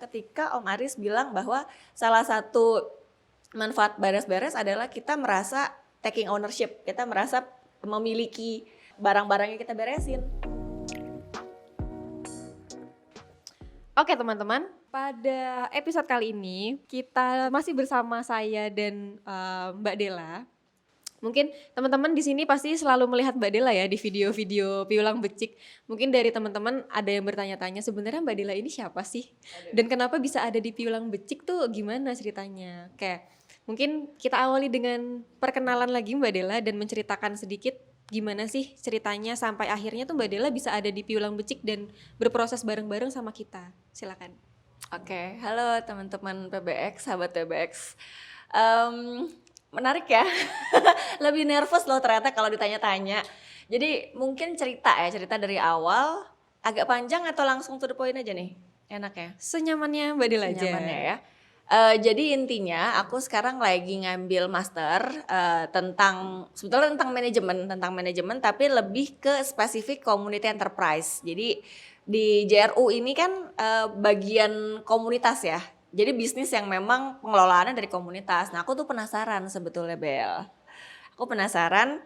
ketika Om Aris bilang bahwa salah satu manfaat beres-beres adalah kita merasa taking ownership, kita merasa memiliki barang-barang yang kita beresin. Oke teman-teman, pada episode kali ini kita masih bersama saya dan Mbak Della. Mungkin teman-teman di sini pasti selalu melihat Mbak Della ya di video-video Piulang Becik. Mungkin dari teman-teman ada yang bertanya-tanya sebenarnya Mbak Della ini siapa sih? Dan kenapa bisa ada di Piulang Becik tuh gimana ceritanya? Oke, mungkin kita awali dengan perkenalan lagi Mbak Della dan menceritakan sedikit gimana sih ceritanya sampai akhirnya tuh Mbak Della bisa ada di Piulang Becik dan berproses bareng-bareng sama kita. Silakan. Oke, halo teman-teman PBX, sahabat PBX. Menarik ya, lebih nervous loh ternyata kalau ditanya-tanya. Jadi mungkin cerita dari awal, agak panjang atau langsung to the point aja nih, enak ya? Senyamannya Mbak Della aja. Senyamannya ya. Jadi intinya aku sekarang lagi ngambil master sebetulnya tentang manajemen tapi lebih ke spesifik community enterprise. Jadi di JRU ini kan bagian komunitas ya. Jadi bisnis yang memang pengelolaannya dari komunitas. Nah aku tuh penasaran sebetulnya Bel. Aku penasaran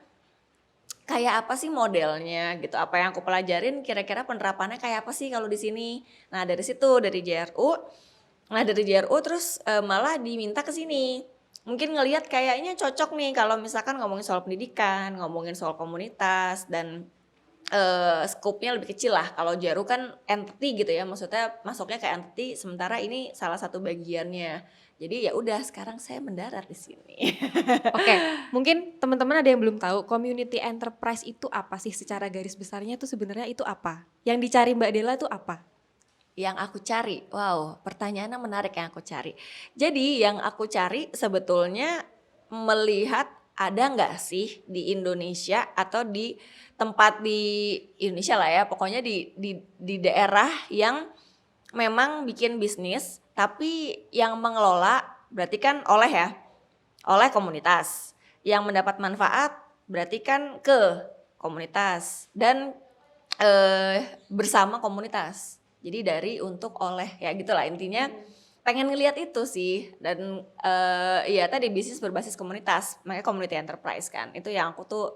kayak apa sih modelnya gitu. Apa yang aku pelajarin kira-kira penerapannya kayak apa sih kalau di sini. Nah dari situ dari JRU. Nah dari JRU terus malah diminta ke sini. Mungkin ngelihat kayaknya cocok nih kalau misalkan ngomongin soal pendidikan, ngomongin soal komunitas dan scope-nya lebih kecil lah. Kalau JRU kan entity gitu ya, maksudnya masuknya ke entity, sementara ini salah satu bagiannya. Jadi ya udah sekarang saya mendarat di sini. Oke, mungkin teman-teman ada yang belum tahu community enterprise itu apa sih secara garis besarnya tuh sebenarnya itu apa? Yang dicari Mbak Della tuh apa? Yang aku cari, wow, pertanyaannya menarik yang aku cari. Jadi yang aku cari sebetulnya melihat ada nggak sih di Indonesia atau di tempat di Indonesia lah ya, pokoknya di daerah yang memang bikin bisnis tapi yang mengelola berarti kan oleh komunitas. Yang mendapat manfaat berarti kan ke komunitas dan bersama komunitas. Jadi dari untuk oleh ya gitulah intinya pengen ngelihat itu sih dan ya tadi bisnis berbasis komunitas makanya community enterprise kan itu yang aku tuh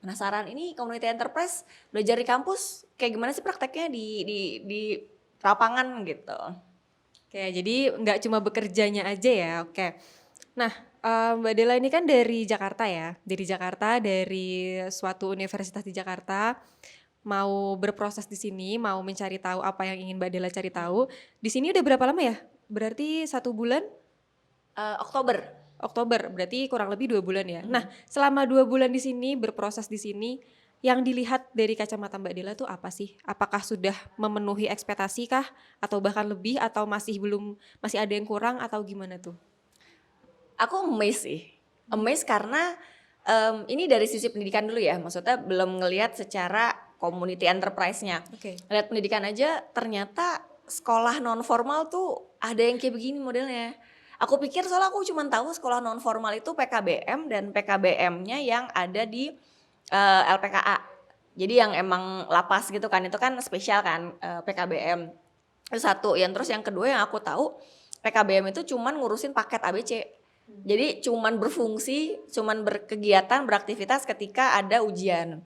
penasaran ini community enterprise belajar di kampus kayak gimana sih prakteknya di lapangan gitu. Oke, jadi nggak cuma bekerjanya aja ya, oke. Nah, Mbak Della ini kan dari Jakarta ya, dari suatu universitas di Jakarta, mau berproses di sini, mau mencari tahu apa yang ingin Mbak Della cari tahu. Di sini udah berapa lama ya? Berarti 1 bulan? Oktober, berarti kurang lebih 2 bulan ya. Nah, selama 2 bulan di sini, berproses di sini, yang dilihat dari kacamata Mbak Della tuh apa sih? Apakah sudah memenuhi ekspektasi kah? Atau bahkan lebih, atau masih ada yang kurang, atau gimana tuh? Aku amazed karena ini dari sisi pendidikan dulu ya, maksudnya belum ngelihat secara community enterprise-nya. Oke. Lihat pendidikan aja ternyata sekolah non formal tuh ada yang kayak begini modelnya. Aku pikir soalnya aku cuma tahu sekolah non formal itu PKBM dan PKBM-nya yang ada di LPKA. Jadi yang emang lapas gitu kan, itu kan spesial kan PKBM. Itu satu, terus yang kedua yang aku tahu PKBM itu cuman ngurusin paket ABC. Jadi cuman berfungsi, cuman berkegiatan, beraktivitas ketika ada ujian.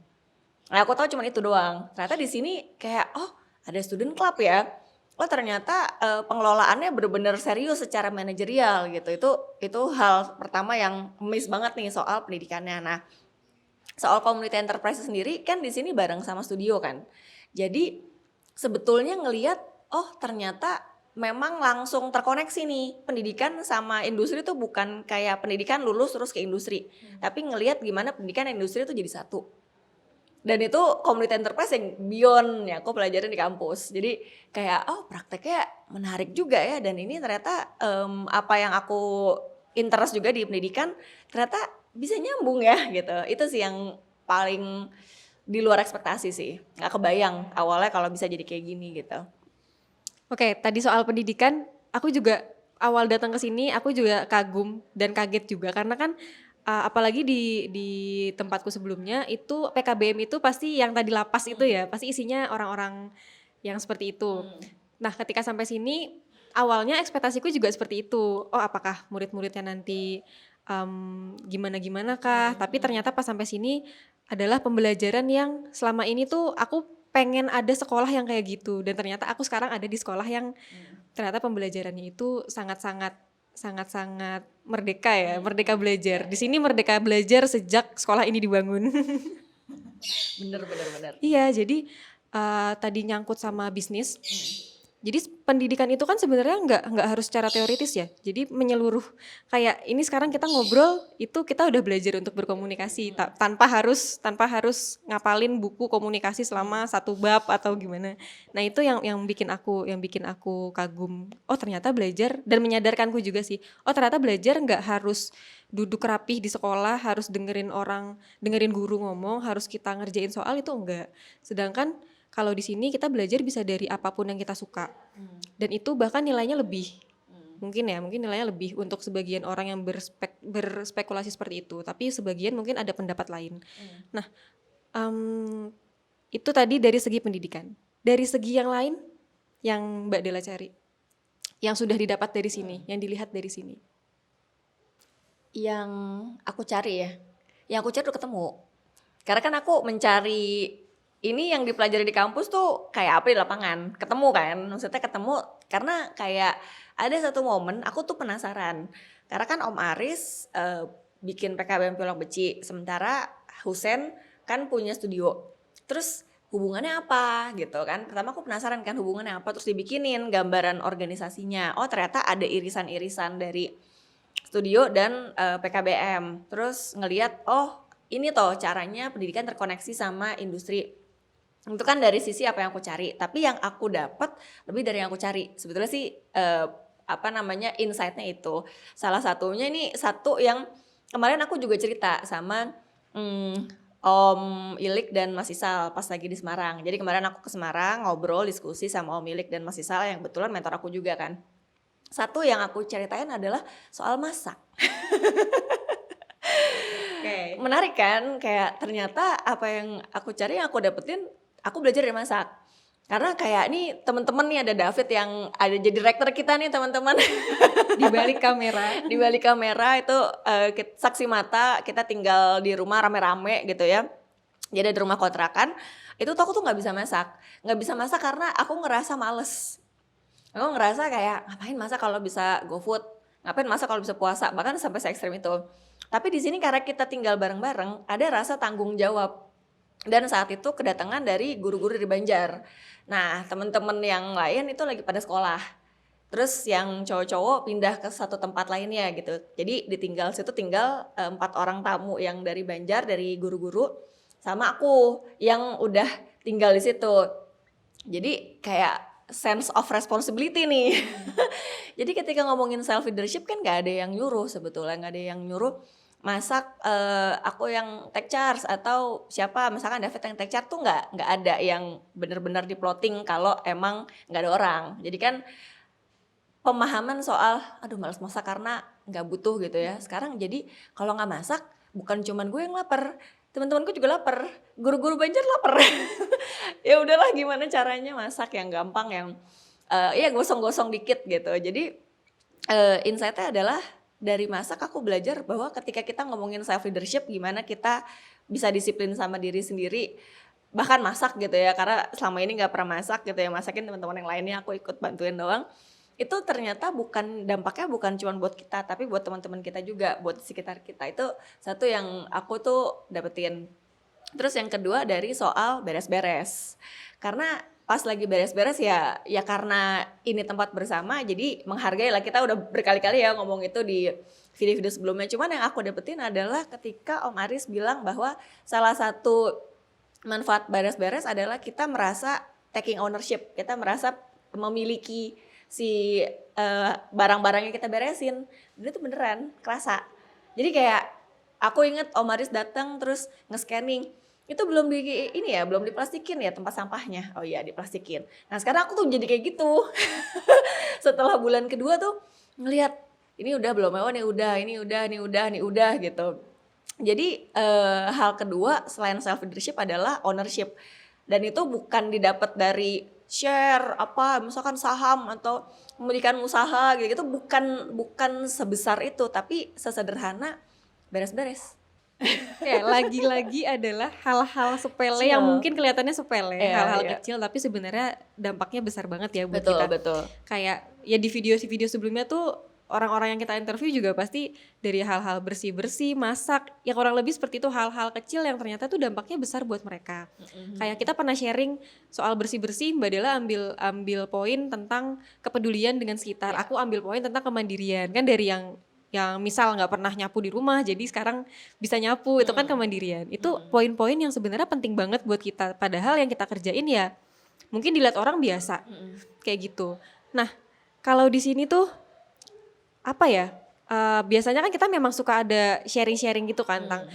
Nah, aku tahu cuman itu doang. Ternyata di sini kayak ada student club ya. Oh ternyata pengelolaannya benar-benar serius secara manajerial gitu. Itu hal pertama yang miss banget nih soal pendidikannya. Nah, soal community enterprise sendiri kan di sini bareng sama studio kan. Jadi sebetulnya ngelihat ternyata memang langsung terkoneksi nih pendidikan sama industri itu bukan kayak pendidikan lulus terus ke industri, tapi ngelihat gimana pendidikan dan industri itu jadi satu. Dan itu community enterprise yang beyond ya aku pelajarin di kampus. Jadi kayak prakteknya menarik juga ya dan ini ternyata apa yang aku interest juga di pendidikan ternyata bisa nyambung ya gitu. Itu sih yang paling di luar ekspektasi sih. Nggak kebayang awalnya kalau bisa jadi kayak gini gitu. Oke, tadi soal pendidikan, aku juga awal datang ke sini, aku juga kagum dan kaget juga karena kan apalagi di tempatku sebelumnya itu PKBM itu pasti yang tadi lapas itu ya, pasti isinya orang-orang yang seperti itu. Nah, ketika sampai sini awalnya ekspektasiku juga seperti itu. Oh, apakah murid-muridnya nanti gimana-gimana kah? Tapi ternyata pas sampai sini adalah pembelajaran yang selama ini tuh aku pengen ada sekolah yang kayak gitu, dan ternyata aku sekarang ada di sekolah yang ternyata pembelajarannya itu sangat-sangat merdeka ya, merdeka belajar. Di sini merdeka belajar sejak sekolah ini dibangun. Bener. Iya, jadi tadi nyangkut sama bisnis. Jadi pendidikan itu kan sebenarnya nggak harus secara teoritis ya. Jadi menyeluruh. Kayak ini sekarang kita ngobrol itu kita udah belajar untuk berkomunikasi tanpa harus ngapalin buku komunikasi selama 1 bab atau gimana. Nah, itu yang bikin aku kagum. Oh, ternyata belajar, dan menyadarkanku juga sih. Oh, ternyata belajar nggak harus duduk rapih di sekolah, harus dengerin guru ngomong, harus kita ngerjain soal, itu enggak. Sedangkan kalau di sini kita belajar bisa dari apapun yang kita suka, dan itu bahkan nilainya lebih, mungkin nilainya lebih untuk sebagian orang yang berspekulasi seperti itu, tapi sebagian mungkin ada pendapat lain. Nah, itu tadi dari segi pendidikan. Dari segi yang lain yang Mbak Della cari, yang sudah didapat dari sini, yang dilihat dari sini. Yang aku cari udah ketemu. Karena kan aku mencari ini yang dipelajari di kampus tuh kayak apa di lapangan, ketemu kan, maksudnya ketemu karena kayak ada satu momen aku tuh penasaran, karena kan Om Aris bikin PKBM Pilok Beci, sementara Husen kan punya studio, terus hubungannya apa gitu kan, pertama aku penasaran kan hubungannya apa, terus dibikinin gambaran organisasinya, oh ternyata ada irisan-irisan dari studio dan PKBM, terus ngelihat oh ini toh caranya pendidikan terkoneksi sama industri. Itu kan dari sisi apa yang aku cari, tapi yang aku dapat lebih dari yang aku cari. Sebetulnya sih insight-nya itu. Salah satunya ini satu yang kemarin aku juga cerita sama Om Ilik dan Mas Isal pas lagi di Semarang. Jadi kemarin aku ke Semarang ngobrol diskusi sama Om Ilik dan Mas Isal yang kebetulan mentor aku juga kan. Satu yang aku ceritain adalah soal masak. Okay. Menarik kan, kayak ternyata apa yang aku cari, yang aku dapetin, aku belajar dari masak. Karena kayak nih teman-teman nih, ada David yang ada jadi direktur kita nih teman-teman. Di balik kamera. Di balik kamera itu saksi mata, kita tinggal di rumah rame-rame gitu ya. Jadi di rumah kontrakan, itu tuh aku tuh nggak bisa masak karena aku ngerasa males. Aku ngerasa kayak ngapain masak kalau bisa GoFood, ngapain masak kalau bisa puasa, bahkan sampai se-ekstrem itu. Tapi di sini karena kita tinggal bareng-bareng, ada rasa tanggung jawab. Dan saat itu kedatangan dari guru-guru di Banjar. Nah, teman-teman yang lain itu lagi pada sekolah. Terus yang cowok-cowok pindah ke satu tempat lainnya gitu. Jadi tinggal 4 orang tamu yang dari Banjar, dari guru-guru, sama aku yang udah tinggal di situ. Jadi kayak sense of responsibility nih. Jadi ketika ngomongin self leadership kan gak ada yang nyuruh sebetulnya, gak ada yang nyuruh masak aku yang take charge atau siapa misalkan David yang take charge tuh nggak ada yang benar-benar di-plotting kalau emang nggak ada orang. Jadi kan pemahaman soal aduh malas masak karena nggak butuh gitu ya. Sekarang jadi kalau nggak masak bukan cuman gue yang lapar, teman-temanku juga lapar, guru-guru Banjar lapar. Ya udahlah gimana caranya masak yang gampang, yang ya gosong-gosong dikit gitu. Jadi insight-nya adalah dari masak aku belajar bahwa ketika kita ngomongin self leadership, gimana kita bisa disiplin sama diri sendiri, bahkan masak gitu ya, karena selama ini nggak pernah masak gitu ya, masakin teman-teman yang lainnya, aku ikut bantuin doang. Itu ternyata dampaknya bukan cuma buat kita, tapi buat teman-teman kita juga, buat sekitar kita. Itu satu yang aku tuh dapetin. Terus yang kedua dari soal beres-beres, karena pas lagi beres-beres ya karena ini tempat bersama, jadi menghargai lah. Kita udah berkali-kali ya ngomong itu di video-video sebelumnya. Cuman yang aku dapetin adalah ketika Om Aris bilang bahwa salah satu manfaat beres-beres adalah kita merasa taking ownership, kita merasa memiliki si barang-barang yang kita beresin. Dan itu beneran kerasa. Jadi kayak aku inget Om Aris datang terus nge-scanning, itu belum diplastikin ya tempat sampahnya. Oh iya, diplastikin. Nah sekarang aku tuh jadi kayak gitu. Setelah bulan kedua tuh ngelihat ini udah belum, oh ini udah gitu. Jadi hal kedua selain self leadership adalah ownership. Dan itu bukan didapat dari share apa misalkan saham atau memberikan usaha gitu bukan sebesar itu, tapi sesederhana beres-beres. Kayak lagi-lagi adalah hal-hal sepele Kecil. yang mungkin kelihatannya sepele, Iya, hal-hal iya. kecil tapi sebenarnya dampaknya besar banget ya buat Betul, kita. betul. Kayak ya di video sebelumnya tuh orang-orang yang kita interview juga pasti dari hal-hal bersih-bersih, masak, ya kurang lebih seperti itu, hal-hal kecil yang ternyata tuh dampaknya besar buat mereka. Kayak kita pernah sharing soal bersih-bersih, Mbak Dela ambil poin tentang kepedulian dengan sekitar. Ya. Aku ambil poin tentang kemandirian. Kan dari yang misal nggak pernah nyapu di rumah, jadi sekarang bisa nyapu, itu kan kemandirian. Itu poin-poin yang sebenarnya penting banget buat kita. Padahal yang kita kerjain ya mungkin dilihat orang biasa, kayak gitu. Nah, kalau di sini tuh apa ya? Biasanya kan kita memang suka ada sharing-sharing gitu kan tentang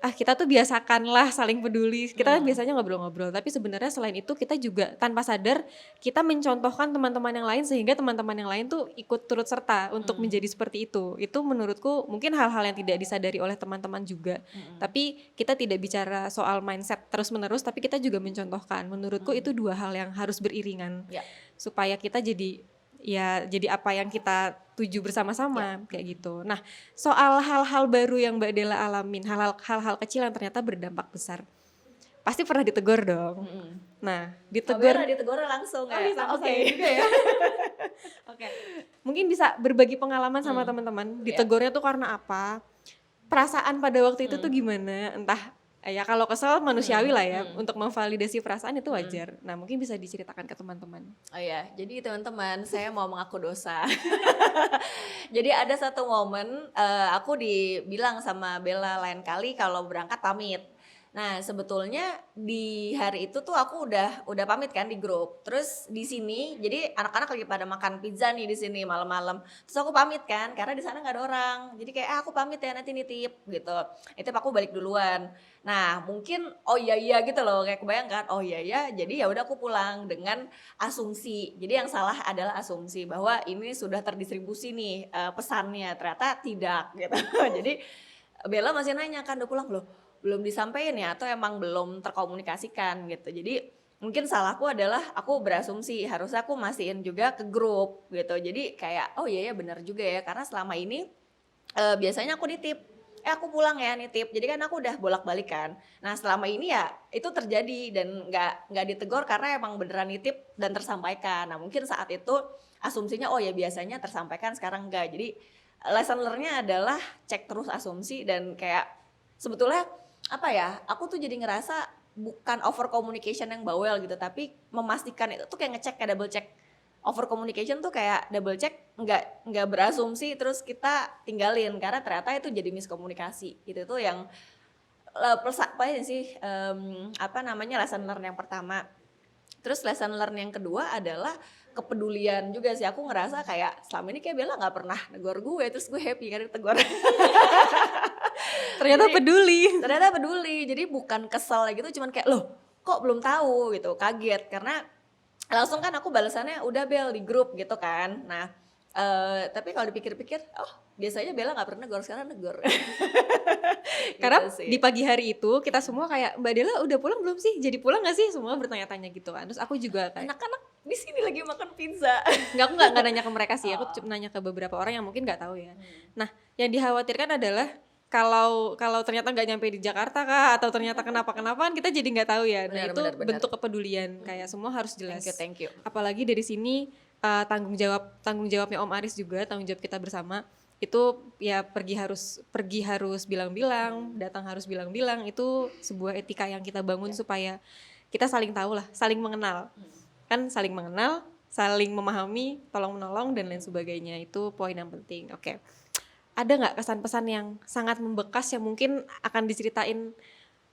kita tuh biasakanlah saling peduli. Kita kan biasanya ngobrol-ngobrol, tapi sebenarnya selain itu kita juga tanpa sadar kita mencontohkan teman-teman yang lain sehingga teman-teman yang lain tuh ikut turut serta untuk menjadi seperti itu. Itu menurutku mungkin hal-hal yang tidak disadari oleh teman-teman juga. Tapi kita tidak bicara soal mindset terus-menerus, tapi kita juga mencontohkan. Menurutku itu dua hal yang harus beriringan. Ya. Supaya kita jadi apa yang kita tuju bersama-sama kayak gitu. Nah, soal hal-hal baru yang Mbak Dela alamin, hal-hal kecil yang ternyata berdampak besar. Pasti pernah ditegur dong. Nah, ditegur langsung ya. bisa juga ya. Oke. Mungkin bisa berbagi pengalaman sama teman-teman. Ditegurnya tuh karena apa? Perasaan pada waktu itu tuh gimana? Entah ya kalau kesel manusiawi lah ya, untuk memvalidasi perasaan itu wajar. Nah, mungkin bisa diceritakan ke teman-teman. Oh ya, jadi teman-teman, saya mau mengaku dosa. Jadi ada satu momen aku dibilang sama Bella lain kali kalau berangkat pamit. Nah, sebetulnya di hari itu tuh aku udah pamit kan di grup. Terus di sini, jadi anak-anak lagi pada makan pizza nih di sini malam-malam. Terus aku pamit kan, karena di sana nggak ada orang. Jadi kayak aku pamit ya nanti nitip gitu. Nitip aku balik duluan. Nah, mungkin oh iya gitu loh, kayak kebayangkan. Oh iya, jadi ya udah aku pulang dengan asumsi. Jadi yang salah adalah asumsi bahwa ini sudah terdistribusi nih pesannya. Ternyata tidak gitu. Jadi Bella masih nanya kan udah pulang loh, belum disampaikan ya atau emang belum terkomunikasikan gitu. Jadi mungkin salahku adalah aku berasumsi harusnya aku masihin juga ke grup gitu. Jadi kayak oh iya ya benar juga ya, karena selama ini biasanya aku nitip aku pulang ya nitip, jadi kan aku udah bolak-balik kan. Nah selama ini ya itu terjadi dan nggak ditegur karena emang beneran nitip dan tersampaikan. Nah mungkin saat itu asumsinya oh ya biasanya tersampaikan, sekarang enggak. Jadi lesson learn-nya adalah cek terus asumsi dan kayak sebetulnya apa ya, aku tuh jadi ngerasa bukan over communication yang bawel gitu, tapi memastikan itu tuh kayak ngecek, kayak double check. Over communication tuh kayak double check, nggak berasumsi terus kita tinggalin karena ternyata itu jadi miskomunikasi. Itu tuh yang apa sih lesson learn yang pertama. Terus lesson learn yang kedua adalah kepedulian juga sih. Aku ngerasa kayak selama ini kayak Bella nggak pernah negor gue, terus gue happy kan ditegur. Ternyata peduli. Jadi bukan kesel gitu, cuman kayak loh kok belum tahu gitu, kaget karena langsung kan aku balasannya udah Bel di grup gitu kan. Nah tapi kalau dipikir-pikir biasanya Bella nggak pernah negor, sekarang negor. Karena Gitu sih. di pagi hari itu kita semua kayak Mbak Dela udah pulang belum sih? Jadi pulang nggak sih? Semua bertanya-tanya gitu kan. Terus aku juga kayak Anak-anak di sini lagi makan pizza. aku nggak nanya ke mereka sih. Aku cuma nanya ke beberapa orang yang mungkin nggak tahu ya. Nah, yang dikhawatirkan adalah kalau ternyata nggak nyampe di Jakarta kah atau ternyata kenapa-kenapaan kita jadi nggak tahu ya. Nah, itu Benar. bentuk kepedulian. Kayak semua harus jelas. Thank you. Apalagi dari sini tanggung jawabnya Om Aris juga, tanggung jawab kita bersama. Itu ya pergi harus bilang-bilang, datang harus bilang-bilang. Itu sebuah etika yang kita bangun supaya kita saling tahu lah, saling mengenal. Kan saling mengenal, saling memahami, tolong menolong dan lain sebagainya. Itu poin yang penting. Oke. Ada nggak kesan-pesan yang sangat membekas yang mungkin akan diceritain,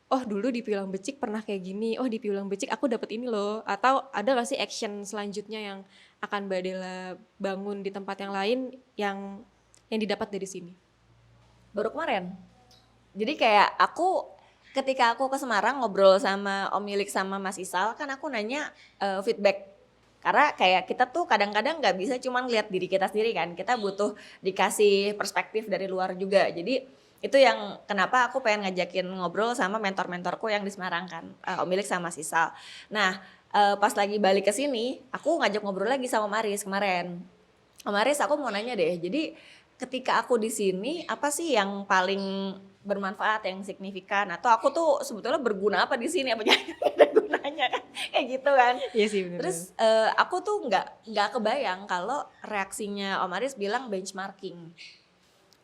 oh dulu di Piulang Becik pernah kayak gini, oh di Piulang Becik aku dapet ini loh. Atau ada nggak sih action selanjutnya yang akan Mbak Dela bangun di tempat yang lain yang didapat dari sini? Baru kemarin. Jadi kayak ketika aku ke Semarang ngobrol sama Om Milik sama Mas Isal, kan aku nanya feedback. Karena kayak kita tuh kadang-kadang gak bisa cuma ngeliat diri kita sendiri kan. Kita butuh dikasih perspektif dari luar juga. Jadi itu yang kenapa aku pengen ngajakin ngobrol sama mentor-mentorku yang di Semarang kan, Om Milik sama Mas Isal. Nah pas lagi balik ke sini, aku ngajak ngobrol lagi sama Maris kemarin. Maris, aku mau nanya deh. Jadi ketika aku di sini, apa sih yang paling bermanfaat, yang signifikan? Atau aku tuh sebetulnya berguna apa di sini? Apa jangan ada gunanya kan? Kayak gitu kan. Iya sih bener. Terus aku tuh nggak kebayang kalau reaksinya Om Aris bilang benchmarking.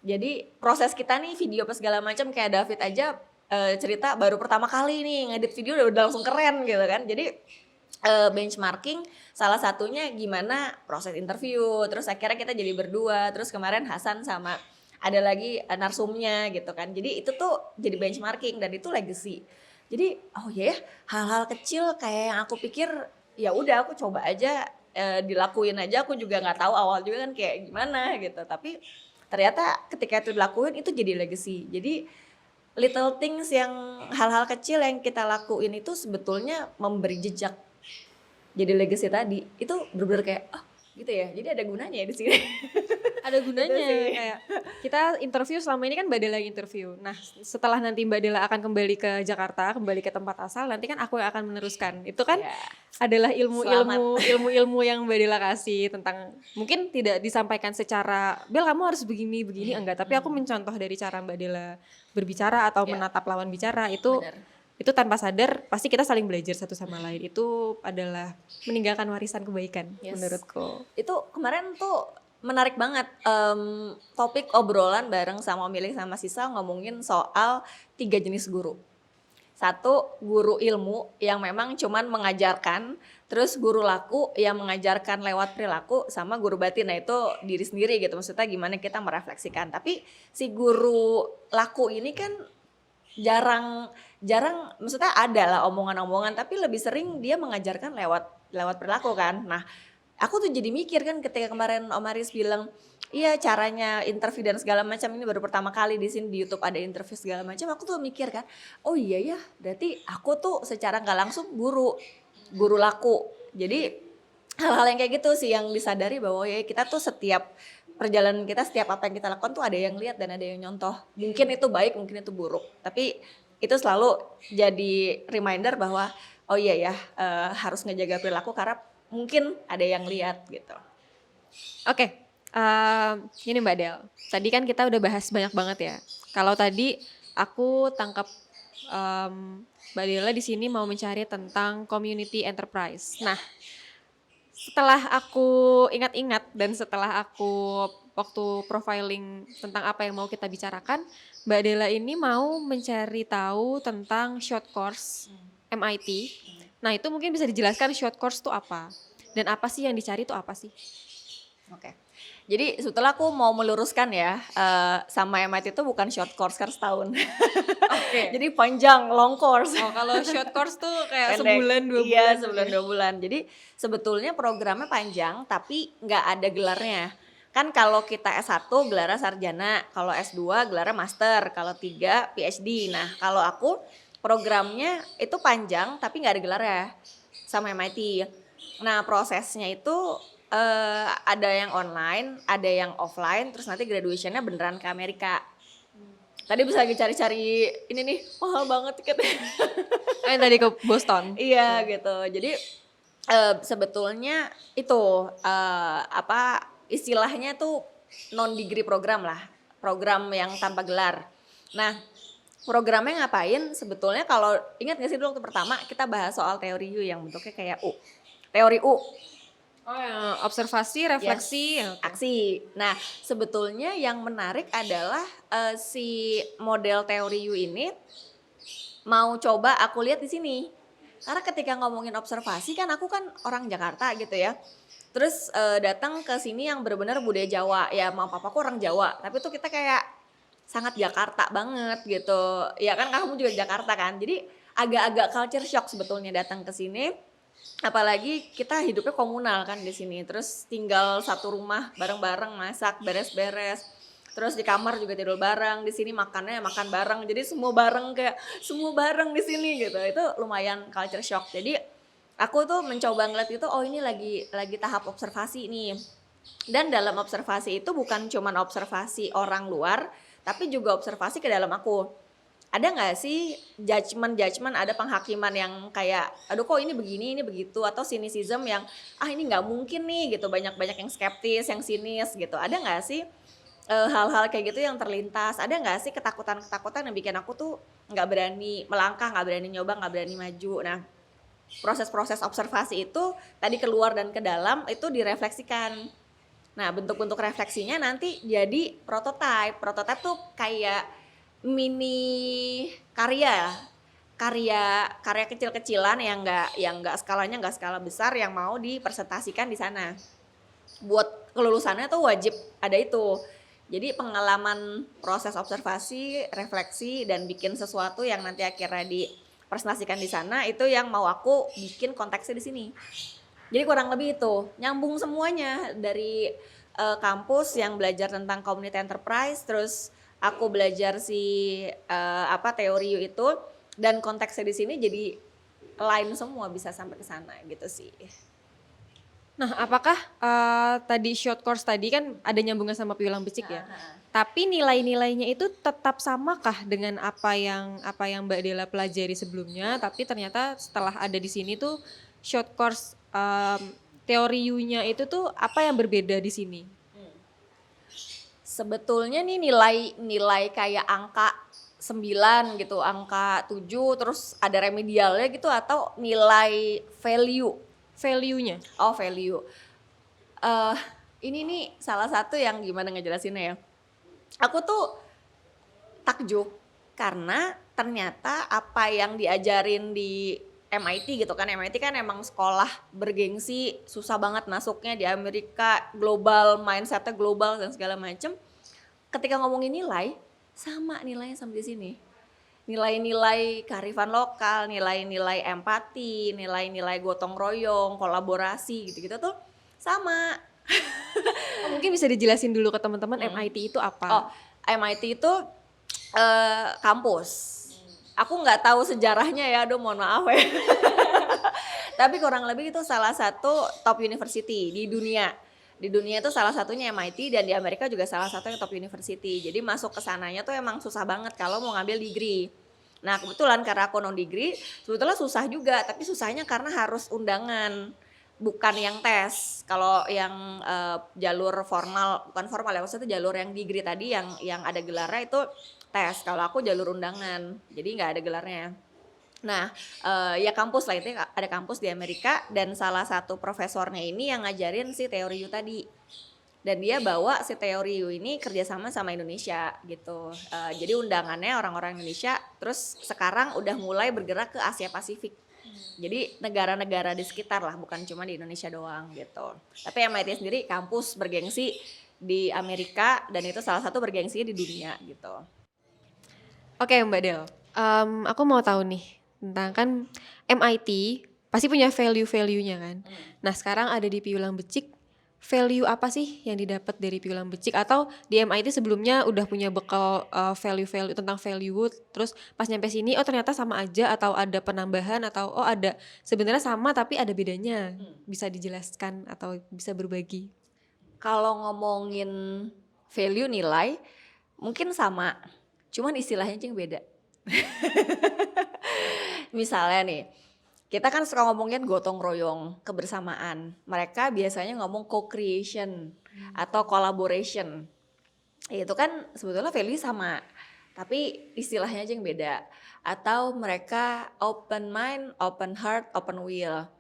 Jadi proses kita nih video apa segala macam, kayak David aja cerita baru pertama kali nih ngedit video udah langsung keren gitu kan. Jadi benchmarking salah satunya gimana proses interview, terus akhirnya kita jadi berdua, terus kemarin Hasan sama ada lagi narsumnya gitu kan. Jadi itu tuh jadi benchmarking dan itu legacy. Jadi oh ya, hal-hal kecil kayak yang aku pikir ya udah aku coba aja dilakuin aja, aku juga nggak tahu awal juga kan kayak gimana gitu, tapi ternyata ketika itu dilakuin itu jadi legacy. Jadi little things yang hal-hal kecil yang kita lakuin itu sebetulnya memberi jejak. Jadi legacy tadi itu bener-bener kayak gitu ya. Jadi ada gunanya ya di sini. Ada gunanya Gitu sih. kayak kita interview selama ini kan Mbak Dela yang interview. Nah setelah nanti Mbak Dela akan kembali ke Jakarta, kembali ke tempat asal, nanti kan aku yang akan meneruskan. Itu kan Ya, adalah ilmu-ilmu yang Mbak Dela kasih tentang mungkin tidak disampaikan secara Bel kamu harus begini enggak, tapi aku mencontoh dari cara Mbak Dela berbicara atau Ya. menatap lawan bicara itu. bener. Itu tanpa sadar pasti kita saling belajar satu sama lain. Itu adalah meninggalkan warisan kebaikan Yes. menurutku. Itu kemarin tuh menarik banget topik obrolan bareng sama Milik sama Sisa ngomongin soal 3 jenis guru. Satu, guru ilmu yang memang cuman mengajarkan, terus guru laku yang mengajarkan lewat perilaku, sama guru batin, nah itu diri sendiri gitu, maksudnya gimana kita merefleksikan. Tapi si guru laku ini kan jarang maksudnya ada lah omongan-omongan, tapi lebih sering dia mengajarkan lewat perilaku kan. Nah aku tuh jadi mikir kan ketika kemarin Om Aris bilang iya caranya interview dan segala macam, ini baru pertama kali di sini di YouTube ada interview segala macam, aku tuh mikir kan oh iya ya berarti aku tuh secara nggak langsung guru laku. Jadi hal-hal yang kayak gitu sih yang disadari bahwa ya kita tuh setiap perjalanan kita, setiap apa yang kita lakukan tuh ada yang lihat dan ada yang nyontoh. Mungkin itu baik, mungkin itu buruk, tapi itu selalu jadi reminder bahwa oh iya ya harus ngejaga perilaku karena mungkin ada yang lihat gitu. Oke, ini Mbak Del. Tadi kan kita udah bahas banyak banget ya. Kalau tadi aku tangkap Mbak Dela di sini mau mencari tentang community enterprise. Nah, setelah aku ingat-ingat dan setelah aku waktu profiling tentang apa yang mau kita bicarakan, Mbak Dela ini mau mencari tahu tentang short course MIT. Nah, itu mungkin bisa dijelaskan short course itu apa? Dan apa sih yang dicari itu apa sih? Oke. Jadi sebetulnya aku mau meluruskan ya, sama MIT itu bukan short course kan setahun. Oke. Jadi panjang, long course. Oh, kalau short course tuh kayak Pendek. sebulan 2 bulan. Iya, sebulan 2 bulan. Jadi sebetulnya programnya panjang tapi nggak ada gelarnya. Kan kalau kita S1 gelarnya sarjana, kalau S2 gelarnya master, kalau 3 PhD. Nah kalau aku programnya itu panjang tapi nggak ada gelarnya sama MIT. Nah prosesnya itu ada yang online, ada yang offline, terus nanti graduationnya beneran ke Amerika. Tadi bisa lagi cari-cari ini nih, mahal banget tiketnya. Yang tadi ke Boston. Iya gitu. Jadi sebetulnya itu apa istilahnya tuh non degree program lah, program yang tanpa gelar. Nah programnya ngapain? Sebetulnya kalau ingat nggak sih dulu waktu pertama kita bahas soal teori U yang bentuknya kayak U, teori U. Oh ya, observasi, refleksi, Yes, aksi. Nah, sebetulnya yang menarik adalah si model teori U ini mau coba aku lihat di sini. Karena ketika ngomongin observasi kan aku kan orang Jakarta gitu ya. Terus datang ke sini yang benar-benar budaya Jawa. Ya, mau papaku orang Jawa, tapi tuh kita kayak sangat Jakarta banget gitu. Ya kan kamu juga Jakarta kan. Jadi agak-agak culture shock sebetulnya datang ke sini. Apalagi kita hidupnya komunal kan di sini, terus tinggal satu rumah bareng-bareng, masak, beres-beres, terus di kamar juga tidur bareng, di sini makannya makan bareng, jadi semua bareng kayak semua bareng di sini gitu. Itu lumayan culture shock. Jadi aku tuh mencoba ngeliat itu, oh ini lagi tahap observasi nih. Dan dalam observasi itu bukan cuma observasi orang luar, tapi juga observasi ke dalam aku. ada nggak sih judgement ada penghakiman yang kayak aduh kok ini begini ini begitu, atau cynicism yang ini nggak mungkin nih gitu, banyak yang skeptis yang sinis gitu, ada nggak sih hal-hal kayak gitu yang terlintas? Ada nggak sih ketakutan yang bikin aku tuh nggak berani melangkah, nggak berani nyoba, nggak berani maju? Nah, proses-proses observasi itu tadi keluar dan ke dalam itu direfleksikan. Nah, bentuk-bentuk refleksinya nanti jadi prototype. Prototype tuh kayak mini karya kecil-kecilan yang nggak skalanya nggak skala besar yang mau dipresentasikan di sana. Buat kelulusannya tuh wajib ada itu. Jadi pengalaman proses observasi, refleksi, dan bikin sesuatu yang nanti akhirnya dipresentasikan di sana itu yang mau aku bikin konteksnya di sini. Jadi kurang lebih itu nyambung semuanya dari kampus yang belajar tentang community enterprise, terus aku belajar teori itu, dan konteksnya di sini jadi line semua bisa sampai ke sana gitu sih. Nah, apakah tadi short course tadi kan ada nyambungnya sama Piulang Becik ya? Tapi nilai-nilainya itu tetap samakah dengan apa yang Mbak Dela pelajari sebelumnya? Tapi ternyata setelah ada di sini tuh short course teori U-nya itu tuh apa yang berbeda di sini? Sebetulnya nih nilai kayak angka 9 gitu, angka 7, terus ada remedialnya gitu, atau nilai Value-nya? Oh, value. Ini nih salah satu yang gimana ngejelasinnya ya. Aku tuh takjub karena ternyata apa yang diajarin di MIT gitu kan. MIT kan emang sekolah bergengsi, susah banget masuknya di Amerika, global, mindsetnya global dan segala macem. Ketika ngomongin nilai, sama nilainya sampai di sini. Nilai-nilai kearifan lokal, nilai-nilai empati, nilai-nilai gotong royong, kolaborasi gitu-gitu tuh sama. Mungkin bisa dijelasin dulu ke teman-teman MIT itu apa? Oh, MIT itu kampus. Aku nggak tahu sejarahnya ya, aduh mohon maaf ya. Tapi kurang lebih itu salah satu top university di dunia. Di dunia itu salah satunya MIT, dan di Amerika juga salah satu yang top university. Jadi masuk ke sananya tuh emang susah banget kalau mau ngambil degree. Nah, kebetulan karena aku non degree, sebetulnya susah juga, tapi susahnya karena harus undangan, bukan yang tes. Kalau yang jalur formal, bukan formal ya, maksudnya jalur yang degree tadi yang ada gelarnya itu tes. Kalau aku jalur undangan, jadi nggak ada gelarnya. Nah, ya kampus lah, itu ada kampus di Amerika, dan salah satu profesornya ini yang ngajarin si teori U tadi. Dan dia bawa si teori U ini kerjasama sama Indonesia gitu. Jadi undangannya orang-orang Indonesia, terus sekarang udah mulai bergerak ke Asia Pasifik. Jadi negara-negara di sekitar lah, bukan cuma di Indonesia doang gitu. Tapi MIT sendiri kampus bergengsi di Amerika, dan itu salah satu bergengsi di dunia gitu. Oke Mbak Del, aku mau tahu nih tentang kan MIT pasti punya value-value-nya kan. Nah sekarang ada di Piulang Becik, value apa sih yang didapat dari Piulang Becik, atau di MIT sebelumnya udah punya bekal value-value tentang value, terus pas nyampe sini oh ternyata sama aja, atau ada penambahan, atau oh ada sebenarnya sama tapi ada bedanya, bisa dijelaskan atau bisa berbagi? Kalau ngomongin value nilai mungkin sama, cuman istilahnya aja yang beda. Misalnya nih, kita kan suka ngomongin gotong royong, kebersamaan. Mereka biasanya ngomong co-creation atau collaboration. Itu kan sebetulnya value sama, tapi istilahnya aja yang beda. Atau mereka open mind, open heart, open will.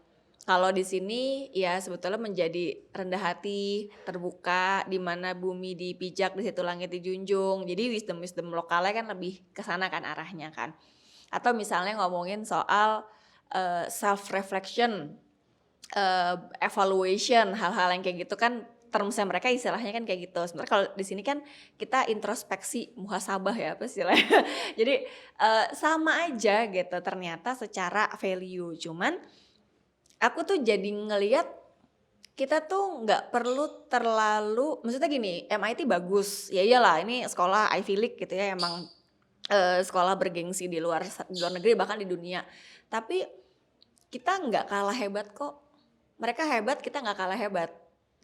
Kalau di sini ya sebetulnya menjadi rendah hati, terbuka, di mana bumi dipijak, di situ langit dijunjung. Jadi wisdom lokalnya kan lebih ke sana kan arahnya kan. Atau misalnya ngomongin soal self reflection, evaluation, hal-hal yang kayak gitu kan termsnya mereka istilahnya kan kayak gitu. Sebenarnya kalau di sini kan kita introspeksi, muhasabah ya apa istilahnya. Jadi sama aja gitu ternyata secara value. Cuman aku tuh jadi ngelihat kita tuh nggak perlu terlalu, maksudnya gini, MIT bagus, ya iyalah ini sekolah Ivy League gitu ya, emang sekolah bergengsi di luar negeri bahkan di dunia. Tapi kita nggak kalah hebat kok. Mereka hebat, kita nggak kalah hebat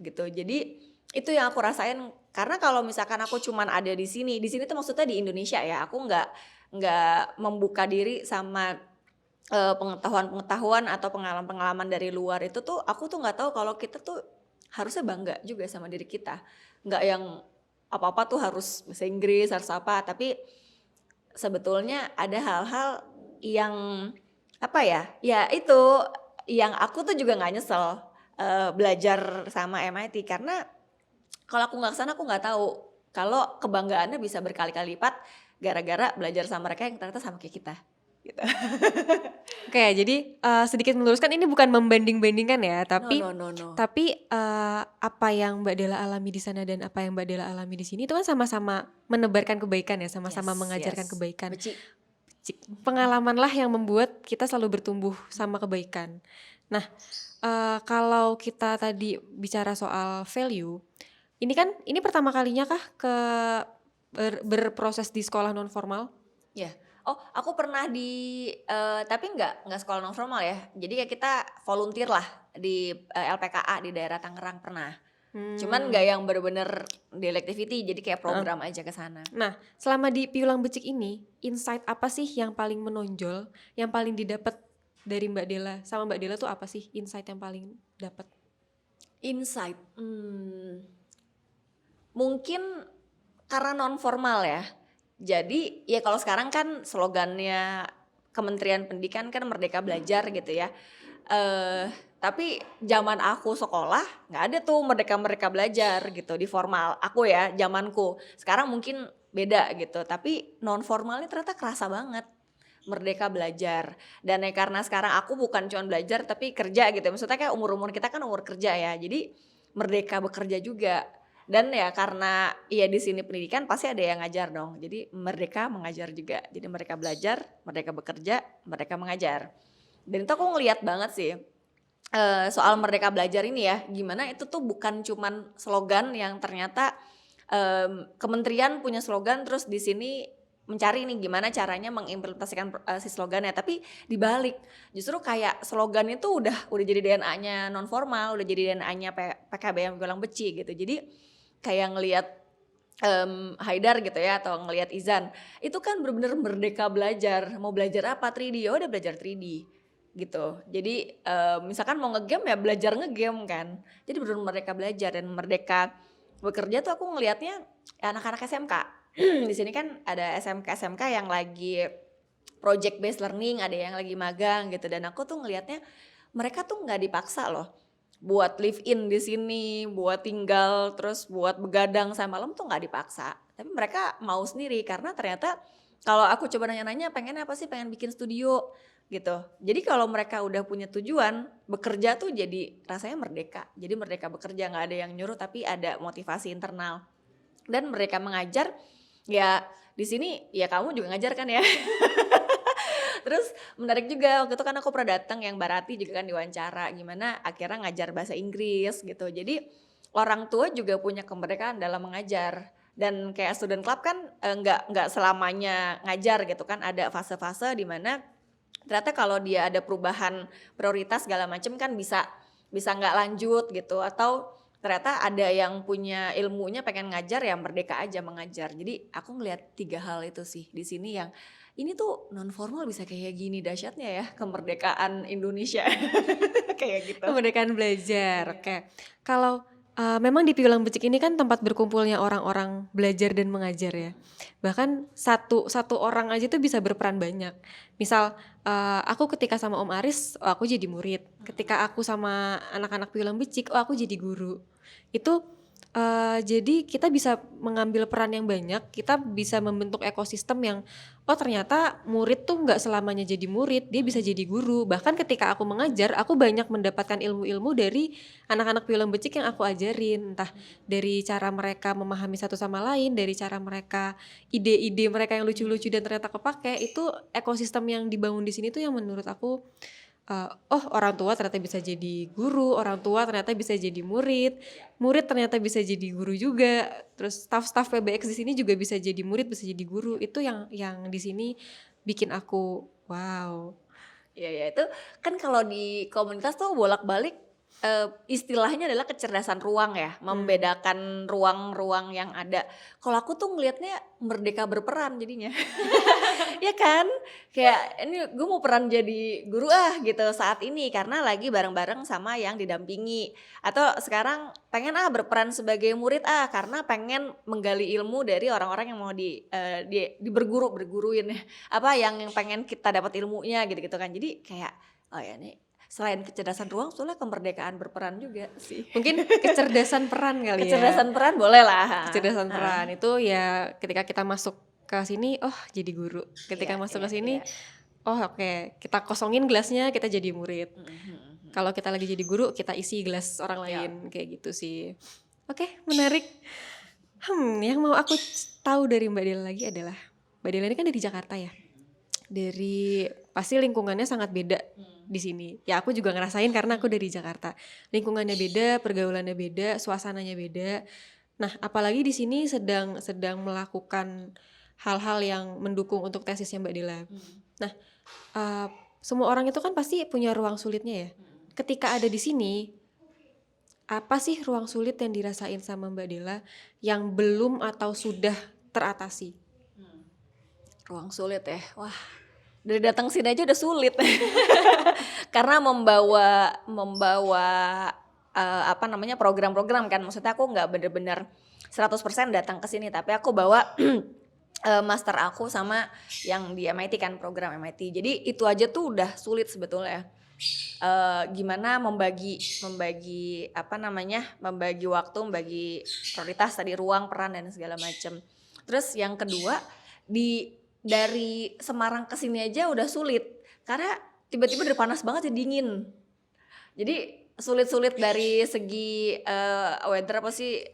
gitu. Jadi itu yang aku rasain, karena kalau misalkan aku cuman ada di sini tuh maksudnya di Indonesia ya, aku nggak nggak membuka diri sama pengetahuan-pengetahuan atau pengalaman-pengalaman dari luar itu tuh aku tuh nggak tahu kalau kita tuh harusnya bangga juga sama diri kita, nggak yang apa-apa tuh harus bahasa Inggris harus apa, tapi sebetulnya ada hal-hal yang apa ya, ya itu yang aku tuh juga nggak nyesel belajar sama MIT karena kalau aku nggak kesana aku nggak tahu kalau kebanggaannya bisa berkali-kali lipat gara-gara belajar sama mereka yang ternyata sama kayak kita gitu. Oke, jadi sedikit meluruskan ini bukan membanding-bandingkan ya, No no no no. tapi apa yang Mbak Dela alami di sana dan apa yang Mbak Dela alami di sini itu kan sama-sama menebarkan kebaikan ya, sama-sama mengajarkan Yes. kebaikan. Beci. Pengalamanlah yang membuat kita selalu bertumbuh sama kebaikan. Nah, kalau kita tadi bicara soal value, ini pertama kalinya kah berproses di sekolah non formal? Ya. Oh, aku pernah di tapi nggak sekolah non formal ya. Jadi kayak kita volunteer lah di LPKA di daerah Tangerang pernah. Cuman nggak yang bener-bener di electivity, jadi kayak program aja ke sana. Nah, selama di Piulang Becik ini, insight apa sih yang paling menonjol, yang paling didapat dari Mbak Dela? Sama Mbak Dela tuh apa sih insight yang paling dapat? Insight, mungkin karena non formal ya. Jadi ya kalau sekarang kan slogannya Kementerian Pendidikan kan Merdeka Belajar gitu ya. Tapi zaman aku sekolah nggak ada tuh Merdeka Belajar gitu di formal. Aku ya zamanku. Sekarang mungkin beda gitu. Tapi non formalnya ternyata kerasa banget. Merdeka Belajar. Dan ya karena sekarang aku bukan cuma belajar tapi kerja gitu. Maksudnya kayak umur-umur kita kan umur kerja ya. Jadi merdeka bekerja juga. Dan ya karena ya di sini pendidikan pasti ada yang ngajar dong. Jadi merdeka mengajar juga. Jadi mereka belajar, merdeka bekerja, mereka mengajar. Dan itu aku ngeliat banget sih soal merdeka belajar ini ya. Gimana itu tuh bukan cuman slogan yang ternyata kementerian punya slogan terus di sini mencari nih gimana caranya mengimplementasikan si slogannya, tapi dibalik justru kayak slogan itu udah jadi DNA-nya non formal, udah jadi DNA-nya PKBM Piulang Beci gitu. Jadi kayak ngelihat Haidar gitu ya atau ngelihat Izan itu kan benar-benar merdeka belajar, mau belajar apa 3D ya udah belajar 3D gitu. Jadi misalkan mau ngegame ya belajar ngegame kan, jadi benar-benar merdeka belajar. Dan merdeka bekerja tuh aku ngelihatnya anak-anak SMK di sini kan ada SMK yang lagi project based learning, ada yang lagi magang gitu. Dan aku tuh ngelihatnya mereka tuh nggak dipaksa loh buat live in di sini, buat tinggal terus buat begadang sampai malam tuh nggak dipaksa. Tapi mereka mau sendiri karena ternyata kalau aku coba nanya-nanya pengen apa sih, pengen bikin studio gitu. Jadi kalau mereka udah punya tujuan bekerja tuh jadi rasanya merdeka. Jadi merdeka bekerja, nggak ada yang nyuruh tapi ada motivasi internal. Dan mereka mengajar ya di sini ya kamu juga ngajar kan ya. Terus menarik juga waktu itu kan aku pernah datang yang Barati juga kan diwawancara gimana akhirnya ngajar bahasa Inggris gitu. Jadi orang tua juga punya kemerdekaan dalam mengajar. Dan kayak student club kan nggak selamanya ngajar gitu kan, ada fase-fase di mana ternyata kalau dia ada perubahan prioritas segala macam kan bisa nggak lanjut gitu, atau ternyata ada yang punya ilmunya pengen ngajar ya merdeka aja mengajar. Jadi aku ngelihat 3 hal itu sih di sini yang ini tuh non formal bisa kayak gini dahsyatnya ya kemerdekaan Indonesia. Kayak gitu. Kemerdekaan belajar. Oke. Kalau memang di Piulang Becik ini kan tempat berkumpulnya orang-orang belajar dan mengajar ya. Bahkan satu orang aja tuh bisa berperan banyak. Misal aku ketika sama Om Aris, oh aku jadi murid. Ketika aku sama anak-anak Piulang Becik, oh aku jadi guru. Itu jadi kita bisa mengambil peran yang banyak, kita bisa membentuk ekosistem yang oh ternyata murid tuh nggak selamanya jadi murid, dia bisa jadi guru. Bahkan ketika aku mengajar, aku banyak mendapatkan ilmu-ilmu dari anak-anak Piulang Becik yang aku ajarin, entah dari cara mereka memahami satu sama lain, dari cara mereka ide-ide mereka yang lucu-lucu dan ternyata kepake. Itu ekosistem yang dibangun di sini tuh yang menurut aku oh orang tua ternyata bisa jadi guru, orang tua ternyata bisa jadi murid, murid ternyata bisa jadi guru juga, terus staff PBX di sini juga bisa jadi murid, bisa jadi guru. Itu yang di sini bikin aku wow. Ya itu kan kalau di komunitas tuh bolak-balik istilahnya adalah kecerdasan ruang ya, membedakan ruang-ruang yang ada. Kalau aku tuh ngelihatnya merdeka berperan jadinya. Ya kan? Kayak ini gue mau peran jadi guru gitu saat ini karena lagi bareng-bareng sama yang didampingi. Atau sekarang pengen berperan sebagai murid karena pengen menggali ilmu dari orang-orang yang mau berguruin ya. Apa yang pengen kita dapat ilmunya gitu-gitu kan. Jadi kayak oh ya nih selain kecerdasan ruang, soalnya kemerdekaan berperan juga sih. Mungkin kecerdasan peran kali ya. Kecerdasan peran boleh lah. Kecerdasan peran itu ya ketika kita masuk ke sini, oh jadi guru. Ketika masuk ke sini, oh oke, kita kosongin gelasnya, kita jadi murid. Kalau kita lagi jadi guru, kita isi gelas orang lain, kayak gitu sih. Oke, menarik. Yang mau aku tahu dari Mbak Dela lagi adalah, Mbak Dela ini kan dari Jakarta ya. Dari pasti lingkungannya sangat beda di sini. Ya aku juga ngerasain karena aku dari Jakarta. Lingkungannya beda, pergaulannya beda, suasananya beda. Nah, apalagi di sini sedang melakukan hal-hal yang mendukung untuk tesisnya Mbak Dela. Nah, semua orang itu kan pasti punya ruang sulitnya ya. Ketika ada di sini, apa sih ruang sulit yang dirasain sama Mbak Dela yang belum atau sudah teratasi? Ruang sulit ya, wah dari datang sini aja udah sulit. Karena membawa program-program kan, maksudnya aku nggak bener-bener 100% datang ke sini, tapi aku bawa master aku sama yang di MIT kan, program MIT. Jadi itu aja tuh udah sulit sebetulnya. Gimana membagi waktu, membagi prioritas tadi, ruang, peran dan segala macam. Terus yang kedua dari Semarang ke sini aja udah sulit karena tiba-tiba udah panas banget jadi dingin. Jadi sulit dari segi weather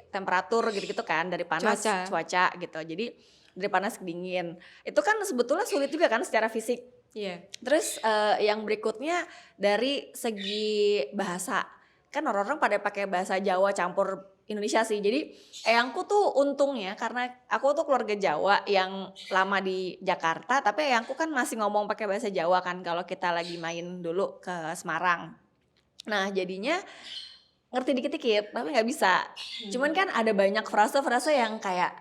temperatur gitu-gitu kan, dari panas cuaca gitu. Jadi dari panas ke dingin. Itu kan sebetulnya sulit juga kan secara fisik. Iya. Terus yang berikutnya dari segi bahasa. Kan orang-orang pada pakai bahasa Jawa campur Indonesia sih. Jadi eyangku tuh untungnya karena aku tuh keluarga Jawa yang lama di Jakarta, tapi eyangku kan masih ngomong pakai bahasa Jawa kan kalau kita lagi main dulu ke Semarang. Nah, jadinya ngerti dikit-dikit tapi nggak bisa. Cuman kan ada banyak frase-frase yang kayak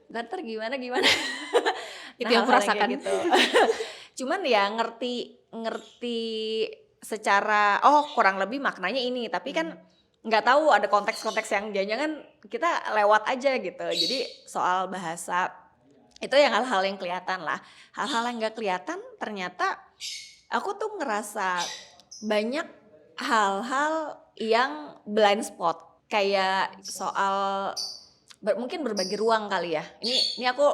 ntar gimana. Itu yang aku rasakan gitu. Cuman ya ngerti secara kurang lebih maknanya ini, tapi kan nggak tahu ada konteks-konteks yang jangan-jangan kita lewat aja gitu. Jadi soal bahasa itu yang hal-hal yang kelihatan lah. Hal-hal yang nggak kelihatan ternyata aku tuh ngerasa banyak hal-hal yang blind spot, kayak soal mungkin berbagi ruang kali ya. Ini aku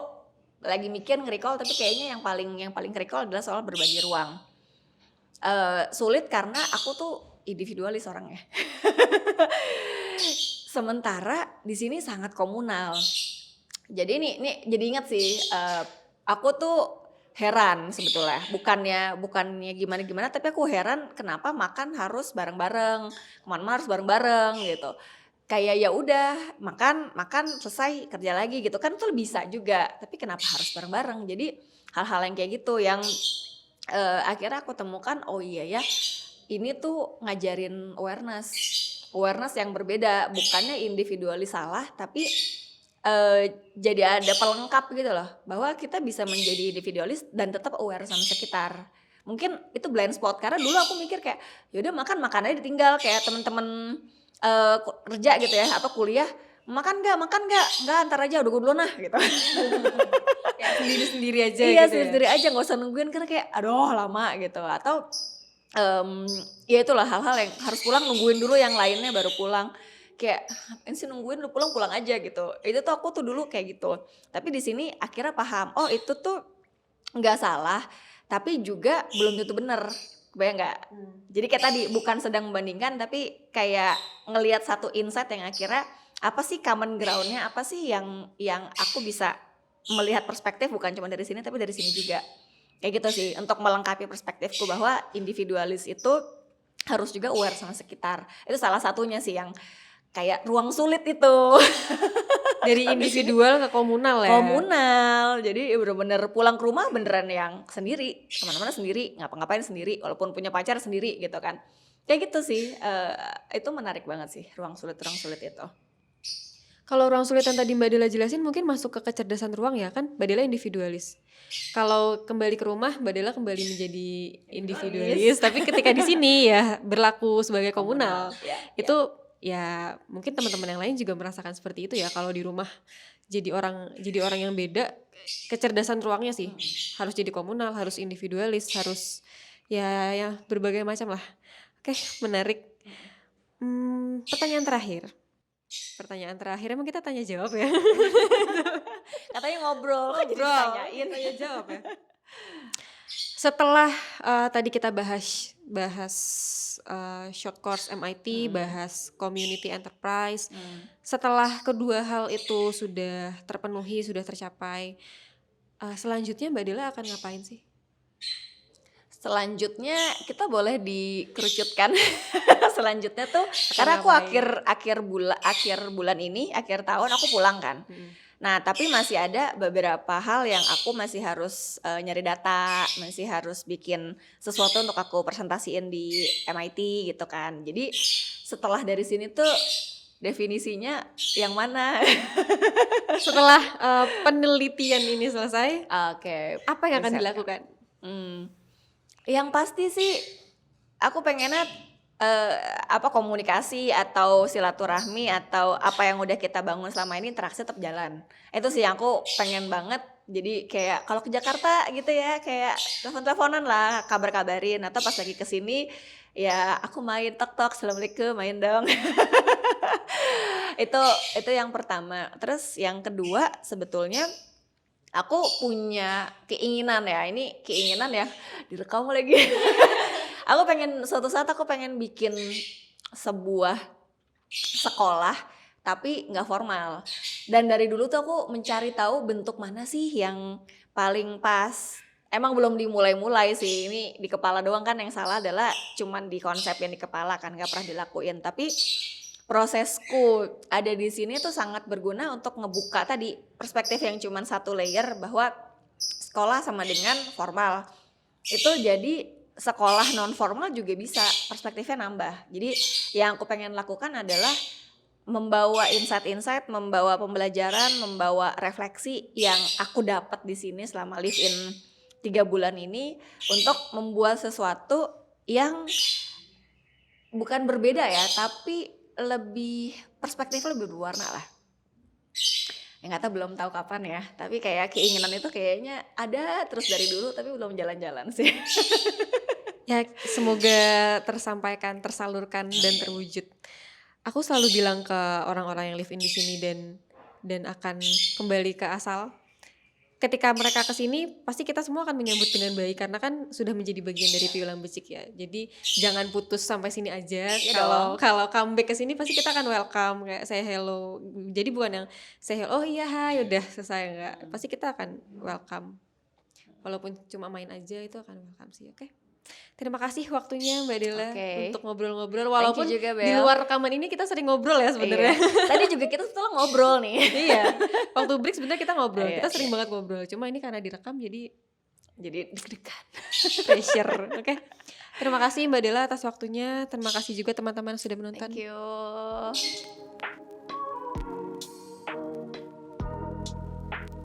lagi mikir nge-recall, tapi kayaknya yang paling recall adalah soal berbagi ruang. Sulit karena aku tuh individualis orangnya. Sementara di sini sangat komunal. Jadi ini jadi ingat sih, aku tuh heran sebetulnya, bukannya gimana, tapi aku heran kenapa makan harus bareng-bareng, kemana-mana harus bareng-bareng gitu. Kayak ya udah makan selesai kerja lagi gitu kan, tuh bisa juga, tapi kenapa harus bareng-bareng? Jadi hal-hal yang kayak gitu yang akhirnya aku temukan, oh iya ya, ini tuh ngajarin awareness yang berbeda, bukannya individualis salah, tapi jadi ada pelengkap gitu loh, bahwa kita bisa menjadi individualis dan tetap aware sama sekitar. Mungkin itu blind spot karena dulu aku mikir kayak yaudah makan aja ditinggal, kayak temen-temen kerja gitu ya atau kuliah, makan nggak antar aja udah gue duluan gitu. Ya, sendiri aja iya, gitu sendiri aja nggak usah nungguin karena kayak aduh lama gitu. Atau ya itulah hal-hal yang harus pulang nungguin dulu yang lainnya baru pulang, kayak ngapain sih nungguin, lu pulang aja gitu. Itu tuh aku tuh dulu kayak gitu, tapi di sini akhirnya paham, oh itu tuh nggak salah tapi juga belum tentu bener. Kebayang nggak? Jadi kayak tadi bukan sedang membandingkan, tapi kayak ngelihat satu insight yang akhirnya apa sih common groundnya, apa sih yang aku bisa melihat perspektif bukan cuma dari sini tapi dari sini juga. Kayak gitu sih untuk melengkapi perspektifku bahwa individualis itu harus juga aware sama sekitar. Itu salah satunya sih yang kayak ruang sulit itu. Dari individual ke komunal ya. Komunal, jadi bener-bener pulang ke rumah beneran yang sendiri, kemana-mana sendiri, ngapa-ngapain sendiri, walaupun punya pacar sendiri gitu kan. Kayak gitu sih, itu menarik banget sih ruang sulit itu. Kalau ruang sulit yang tadi Mbak Dela jelasin mungkin masuk ke kecerdasan ruang ya kan, Mbak Dela individualis. Kalau kembali ke rumah Mbak Dela kembali menjadi individualis, tapi ketika di sini ya berlaku sebagai komunal. Ya, Itu ya mungkin teman-teman yang lain juga merasakan seperti itu ya, kalau di rumah jadi orang yang beda, kecerdasan ruangnya sih harus jadi komunal, harus individualis, harus ya berbagai macam lah. Oke, menarik. Pertanyaan terakhir emang kita tanya jawab ya. katanya ngobrol, kok jadi ditanyain. Tanya jawab ya. Setelah tadi kita bahas short course MIT, bahas community enterprise. Setelah kedua hal itu sudah terpenuhi, sudah tercapai, selanjutnya Mbak Dela akan ngapain sih? Selanjutnya kita boleh dikerucutkan. Selanjutnya tuh karena aku ngapain? akhir bulan ini, akhir tahun aku pulang kan. Nah, tapi masih ada beberapa hal yang aku masih harus nyari data, masih harus bikin sesuatu untuk aku presentasiin di MIT gitu kan. Jadi setelah dari sini tuh definisinya yang mana? Setelah penelitian ini selesai, Oke, apa yang akan riset ya. dilakukan? Yang pasti sih aku pengennya komunikasi atau silaturahmi atau apa yang udah kita bangun selama ini interaksi tetap jalan. Itu sih yang aku pengen banget. Jadi kayak kalau ke Jakarta gitu ya, kayak telepon-teleponan lah, kabar-kabarin, atau pas lagi kesini ya aku main tok-tok, assalamualaikum, main dong. itu yang pertama. Terus yang kedua sebetulnya aku punya keinginan ya, ini keinginan ya direkam lagi. Suatu saat aku pengen bikin sebuah sekolah tapi nggak formal. Dan dari dulu tuh aku mencari tahu bentuk mana sih yang paling pas. Emang belum dimulai-mulai sih, ini di kepala doang kan, yang salah adalah cuman di konsep yang di kepala kan, nggak pernah dilakuin. Tapi prosesku ada di sini tuh sangat berguna untuk ngebuka tadi perspektif yang cuman satu layer bahwa sekolah sama dengan formal. Itu jadi sekolah non formal juga bisa perspektifnya nambah. Jadi yang aku pengen lakukan adalah membawa insight-insight, membawa pembelajaran, membawa refleksi yang aku dapat di sini selama live in 3 bulan ini untuk membuat sesuatu yang bukan berbeda ya, tapi lebih perspektifnya lebih berwarna lah. Yang kata belum tahu kapan ya, tapi kayak keinginan itu kayaknya ada terus dari dulu tapi belum jalan-jalan sih. Ya semoga tersampaikan, tersalurkan dan terwujud. Aku selalu bilang ke orang-orang yang live in di sini dan akan kembali ke asal. Ketika mereka kesini pasti kita semua akan menyambut dengan baik karena kan sudah menjadi bagian dari Piulang Becik ya. Jadi jangan putus sampai sini aja. Kalau comeback ke sini pasti kita akan welcome, kayak say hello. Jadi bukan yang say hello, oh iya hai udah selesai, enggak. Pasti kita akan welcome. Walaupun cuma main aja itu akan welcome sih, oke? Terima kasih waktunya Mbak Dela untuk ngobrol-ngobrol. Walaupun juga, di luar rekaman ini kita sering ngobrol ya sebenarnya. Iya. Tadi juga kita setelah ngobrol nih. Iya. Waktu break sebenarnya kita ngobrol. Kita sering banget ngobrol. Cuma ini karena direkam jadi deg-degan. Pressure. Oke. Terima kasih Mbak Dela atas waktunya. Terima kasih juga teman-teman yang sudah menonton. Thank you.